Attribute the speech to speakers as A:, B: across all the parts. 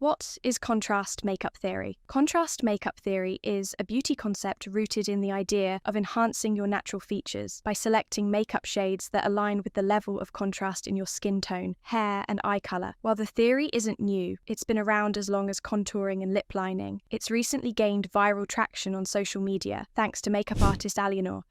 A: What is contrast makeup theory? Contrast makeup theory is a beauty concept rooted in the idea of enhancing your natural features by selecting makeup shades that align with the level of contrast in your skin tone, hair, and eye color. While the theory isn't new, it's been around as long as contouring and lip lining. It's recently gained viral traction on social media thanks to makeup artist Alienor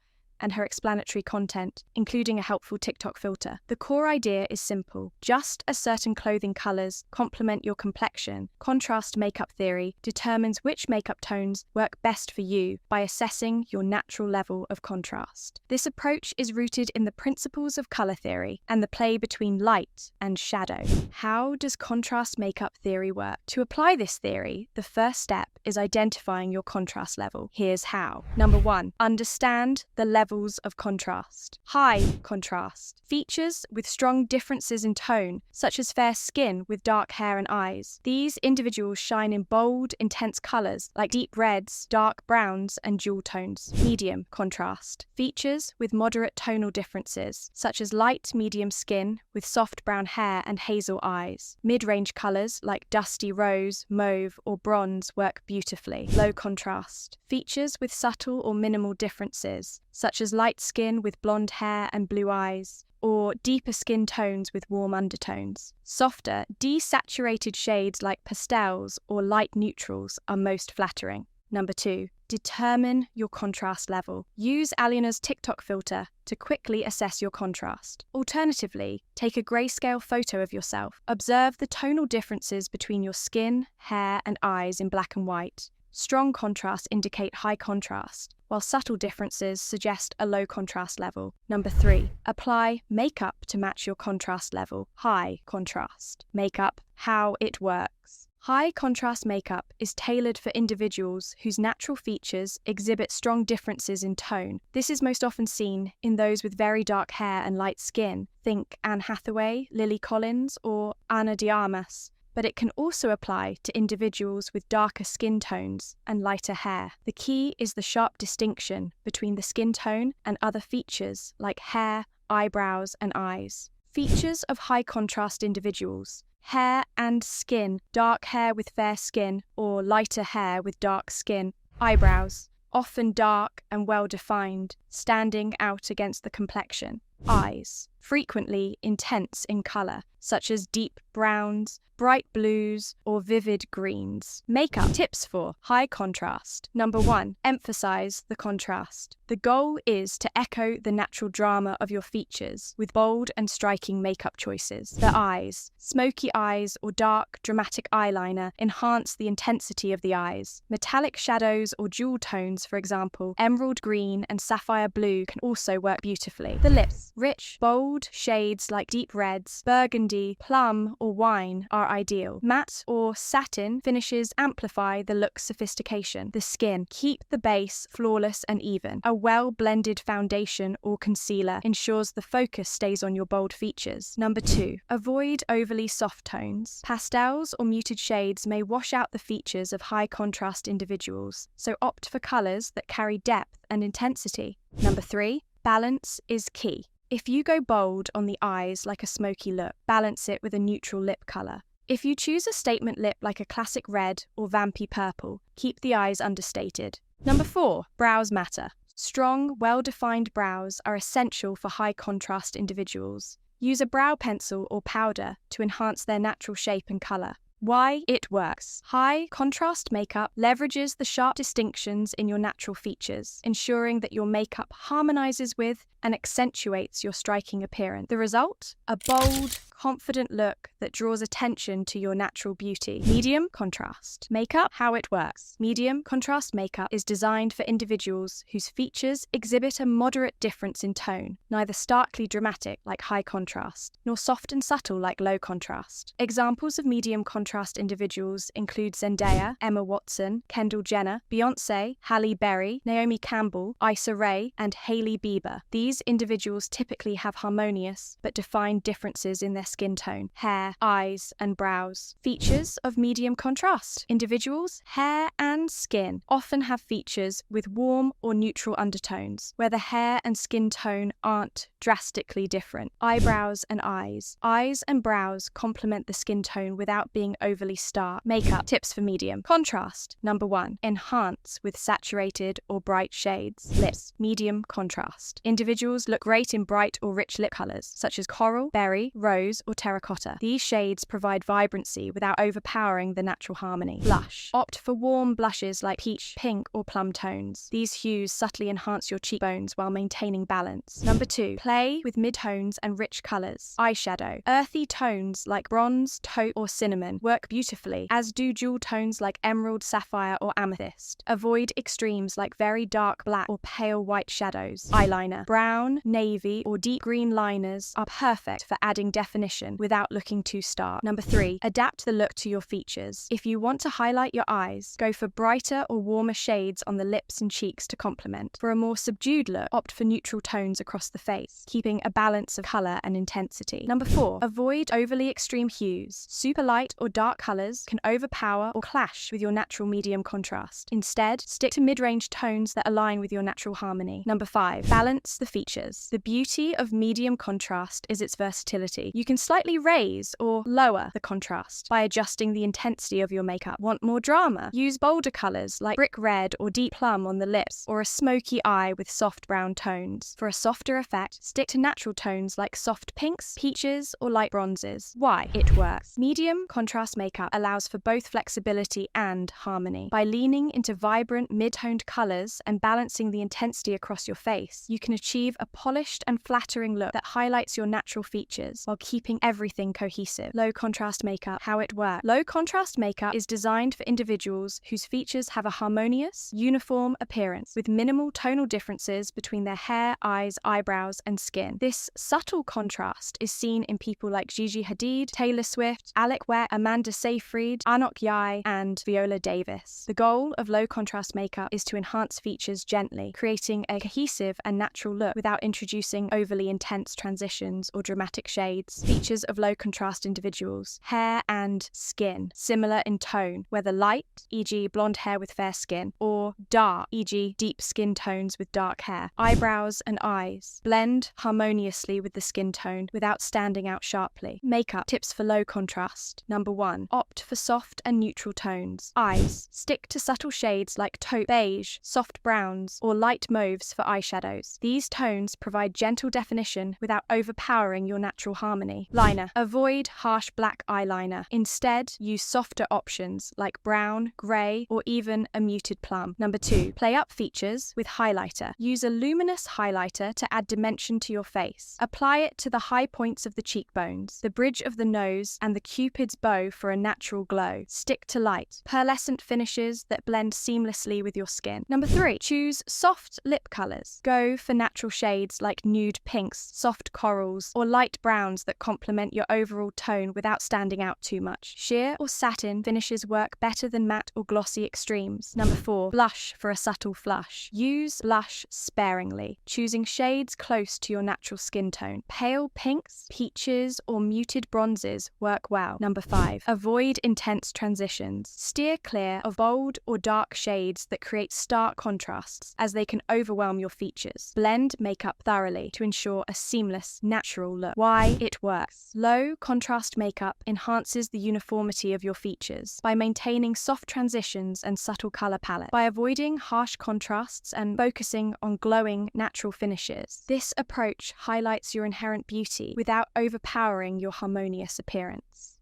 A: and her explanatory content, including a helpful TikTok filter. The core idea is simple. Just as certain clothing colors complement your complexion, contrast makeup theory determines which makeup tones work best for you by assessing your natural level of contrast. This approach is rooted in the principles of color theory and the play between light and shadow. How does contrast makeup theory work? To apply this theory, the first step is identifying your contrast level. Here's how. Number 1, understand the levels of contrast. High contrast. Features with strong differences in tone, such as fair skin with dark hair and eyes. These individuals shine in bold, intense colors like deep reds, dark browns, and jewel tones. Medium contrast. Features with moderate tonal differences, such as light, medium skin with soft brown hair and hazel eyes. Mid-range colors like dusty rose, mauve, or bronze work beautifully. Low contrast. Features with subtle or minimal differences, such as light skin with blonde hair and blue eyes, or deeper skin tones with warm undertones. Softer, desaturated shades like pastels or light neutrals are most flattering. Number 2, determine your contrast level. Use Alienor's TikTok filter to quickly assess your contrast. Alternatively, take a grayscale photo of yourself. Observe the tonal differences between your skin, hair, and eyes in black and white. Strong contrasts indicate high contrast, while subtle differences suggest a low contrast level. Number 3, apply makeup to match your contrast level. High contrast makeup, how it works. High contrast makeup is tailored for individuals whose natural features exhibit strong differences in tone. This is most often seen in those with very dark hair and light skin. Think Anne Hathaway, Lily Collins, or Ana de Armas. But it can also apply to individuals with darker skin tones and lighter hair. The key is the sharp distinction between the skin tone and other features like hair, eyebrows, and eyes. Features of high contrast individuals: hair and skin, dark hair with fair skin, or lighter hair with dark skin. Eyebrows, often dark and well-defined, standing out against the complexion. Eyes, frequently intense in color, such as deep browns, bright blues, or vivid greens. Makeup tips for high contrast. Number 1, emphasize the contrast. The goal is to echo the natural drama of your features with bold and striking makeup choices. The eyes, smoky eyes or dark, dramatic eyeliner enhance the intensity of the eyes. Metallic shadows or jewel tones, for example, emerald green and sapphire blue, can also work beautifully. The lips, rich, bold shades like deep reds, burgundy, plum, or wine are ideal. Matte or satin finishes amplify the look's sophistication. The skin, keep the base flawless and even. A well-blended foundation or concealer ensures the focus stays on your bold features. Number 2, avoid overly soft tones. Pastels or muted shades may wash out the features of high contrast individuals, so opt for colors that carry depth and intensity. Number 3, balance is key. If you go bold on the eyes like a smoky look, balance it with a neutral lip color. If you choose a statement lip like a classic red or vampy purple, keep the eyes understated. Number 4, brows matter. Strong, well-defined brows are essential for high contrast individuals. Use a brow pencil or powder to enhance their natural shape and color. Why it works. High contrast makeup leverages the sharp distinctions in your natural features, ensuring that your makeup harmonizes with and accentuates your striking appearance. The result? A bold, confident look that draws attention to your natural beauty. Medium contrast makeup, how it works. Medium contrast makeup is designed for individuals whose features exhibit a moderate difference in tone, neither starkly dramatic like high contrast, nor soft and subtle like low contrast. Examples of medium contrast individuals include Zendaya, Emma Watson, Kendall Jenner, Beyoncé, Halle Berry, Naomi Campbell, Issa Rae, and Hailey Bieber. These individuals typically have harmonious but defined differences in their their skin tone, hair, eyes, and brows. Features of medium contrast. Individuals' hair and skin often have features with warm or neutral undertones, where the hair and skin tone aren't drastically different. Eyebrows and eyes. Eyes and brows complement the skin tone without being overly stark. Makeup. Tips for medium contrast. Number 1. Enhance with saturated or bright shades. Lips. Medium contrast. Individuals look great in bright or rich lip colors, such as coral, berry, rose, or terracotta. These shades provide vibrancy without overpowering the natural harmony. Blush. Opt for warm blushes like peach, pink, or plum tones. These hues subtly enhance your cheekbones while maintaining balance. Number 2. Play with mid-tones and rich colors. Eyeshadow. Earthy tones like bronze, taupe, or cinnamon work beautifully, as do jewel tones like emerald, sapphire, or amethyst. Avoid extremes like very dark black or pale white shadows. Eyeliner. Brown, navy, or deep green liners are perfect for adding definition without looking too stark. Number 3. Adapt the look to your features. If you want to highlight your eyes, go for brighter or warmer shades on the lips and cheeks to complement. For a more subdued look, opt for neutral tones across the face, keeping a balance of color and intensity. Number 4. Avoid overly extreme hues. Super light or dark colors can overpower or clash with your natural medium contrast. Instead, stick to mid-range tones that align with your natural harmony. Number 5. Balance the features. The beauty of medium contrast is its versatility. You can slightly raise or lower the contrast by adjusting the intensity of your makeup. Want more drama? Use bolder colors like brick red or deep plum on the lips, or a smoky eye with soft brown tones. For a softer effect, stick to natural tones like soft pinks, peaches, or light bronzes. Why it works. Medium contrast makeup allows for both flexibility and harmony. By leaning into vibrant mid-toned colors and balancing the intensity across your face, you can achieve a polished and flattering look that highlights your natural features while keeping everything cohesive. Low contrast makeup. How it works. Low contrast makeup is designed for individuals whose features have a harmonious, uniform appearance with minimal tonal differences between their hair, eyes, eyebrows, and skin. This subtle contrast is seen in people like Gigi Hadid, Taylor Swift, Alec Wet, Amanda Seyfried, Anok Yai, and Viola Davis. The goal of low contrast makeup is to enhance features gently, creating a cohesive and natural look without introducing overly intense transitions or dramatic shades. Features of low contrast individuals. Hair and skin. Similar in tone, whether light, e.g. blonde hair with fair skin, or dark, e.g. deep skin tones with dark hair. Eyebrows and eyes. Blend harmoniously with the skin tone without standing out sharply. Makeup. Tips for low contrast. Number 1. Opt for soft and neutral tones. Eyes. Stick to subtle shades like taupe, beige, soft browns, or light mauves for eyeshadows. These tones provide gentle definition without overpowering your natural harmony. Liner. Avoid harsh black eyeliner. Instead, use softer options like brown, grey, or even a muted plum. Number 2. Play up features with highlighter. Use a luminous highlighter to add dimension to your face. Apply it to the high points of the cheekbones, the bridge of the nose, and the cupid's bow for a natural glow. Stick to light, pearlescent finishes that blend seamlessly with your skin. Number 3. Choose soft lip colors. Go for natural shades like nude pinks, soft corals, or light browns that complement your overall tone without standing out too much. Sheer or satin finishes work better than matte or glossy extremes. Number 4. Blush for a subtle flush. Use blush sparingly, choosing shades close to your natural skin tone. Pale pinks, peaches, or muted bronzes work well. Number 5. Avoid intense transitions. Steer clear of bold or dark shades that create stark contrasts, as they can overwhelm your features. Blend makeup thoroughly to ensure a seamless, natural look. Why it works. Low contrast makeup enhances the uniformity of your features by maintaining soft transitions and subtle color palette. By avoiding harsh contrasts and focusing on glowing, natural finishes, this approach highlights your inherent beauty without overpowering your harmonious appearance.